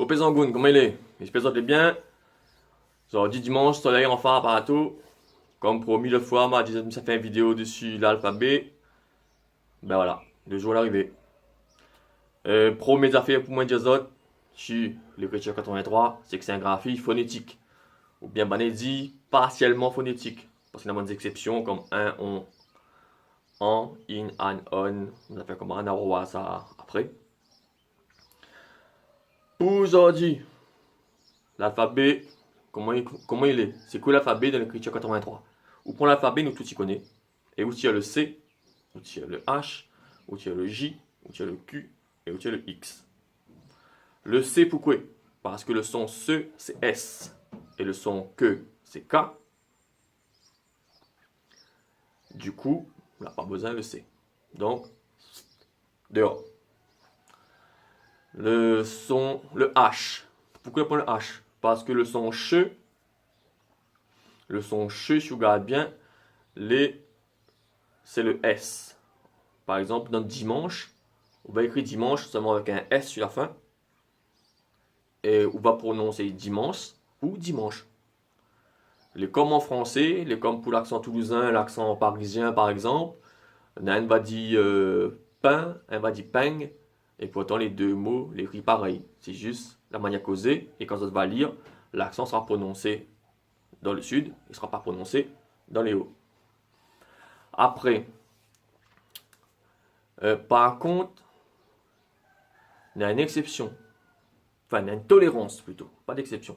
Au Pézangoun, comment il est? J'espère que vous allez bien. Aujourd'hui, dimanche, soleil enfin à Parato. Comme promis le fois, m'a dit ça fait une vidéo dessus l'alphabet. Ben voilà, le jour est arrivé. Pro mes affaires pour moi dire autres. Je suis l'écriture 83, c'est que c'est un graphique phonétique. Ou bien dit partiellement phonétique. Parce qu'il y a des exceptions comme un, on, en, in, an, on. On a fait comme un arroba ça après. Pour aujourd'hui, l'alphabet, comment il est? C'est quoi l'alphabet de l'écriture 83? Ou pour l'alphabet, nous tout y connaît. Et où il y a le C, où il y a le H, où il y a le J, où il y a le Q et où il y a le X. Le C pourquoi? Parce que le son SE c'est S et le son que c'est K. Du coup, on n'a pas besoin de C. Donc, dehors. Le H. Pourquoi pas le H? Parce que le son CHE, si vous regardez bien, c'est le S. Par exemple, dans dimanche, on va écrire dimanche seulement avec un S sur la fin. Et on va prononcer dimanche ou dimanche. Les comme en français, les comme pour l'accent toulousain, l'accent parisien par exemple, un va dire pain, un va dire peigne, et pourtant les deux mots l'écrit pareil. C'est juste la manière causée, et quand ça se va lire, l'accent sera prononcé dans le sud, il ne sera pas prononcé dans les hauts. Après, par contre, il y a une exception, enfin il y a une tolérance plutôt, pas d'exception.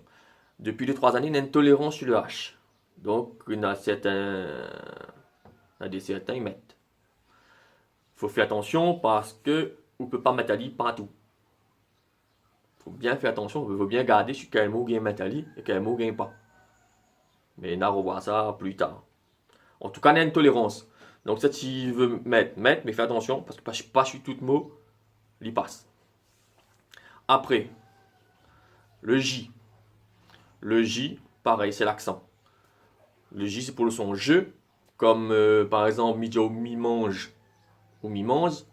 Depuis 2-3 années, il y a une tolérance sur le H. Donc, il y a certains, ils mettent. Il faut faire attention parce que on ne peut pas mettre Ali partout. Il faut bien faire attention, il faut bien garder sur quel mot gagne mettre Ali et quel mot gagne pas. Mais on revoit ça plus tard. En tout cas, il y a une tolérance. Donc, si tu veux mettre, mais fais attention parce que pas sur tout mot, il passe. Après, le J. Le J, pareil, c'est l'accent. Le J, c'est pour le son je, comme par exemple mi mange ou mi mange,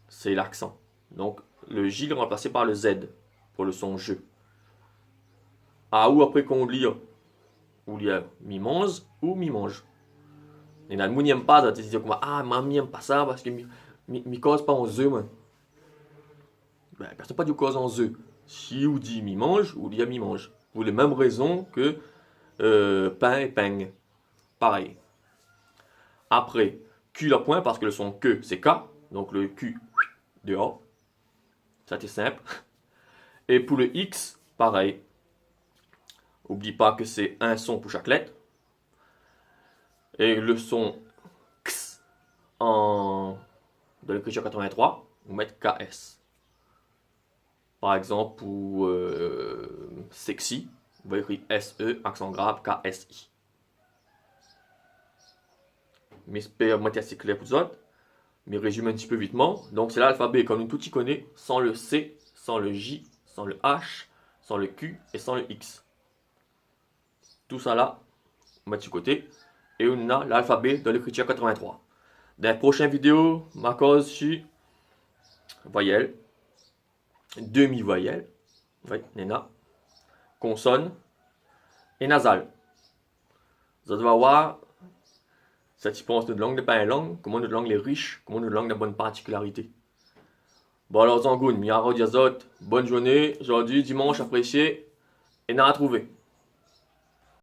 c'est l'accent. Donc le J est remplacé par le Z pour le son je. Ah, ou après qu'on lit, ou il y a mi mange ou mi mange. Et là, le monde n'aime pas ça, tu dis comme ah, mamie n'aime pas ça parce que mi cause pas en ze, moi. Ben, personne pas du cause en ze. Si ou dit mi mange, ou il y a mi mange. Pour les mêmes raisons que pain et peigne. Pareil. Après, Q la point parce que le son que c'est K. Donc le Q dehors. Ça c'est simple. Et pour le X, pareil. N'oublie pas que c'est un son pour chaque lettre. Et le son X de l'écriture 83, on met KS. Par exemple, pour sexy, on va écrire SE, accent grave, KSI. Mais j'espère que c'est assez clair pour vous autres. Mais résume un petit peu vitement. Donc c'est l'alphabet comme nous tout y connaît, sans le C, sans le J, sans le H, sans le Q et sans le X. Tout ça là, on met de côté. Et on a l'alphabet de l'écriture 83. Dans la prochaine vidéo, ma cause sur voyelle, demi-voyelle, oui, Nena, consonne et nasale. Vous allez voir, ça tu penses notre langue n'est pas une langue, comment notre langue est riche, comment notre langue a de bonnes particularités. Bon alors Zangoun, Miara Diazot, bonne journée, aujourd'hui dimanche apprécié, et n'a à trouver.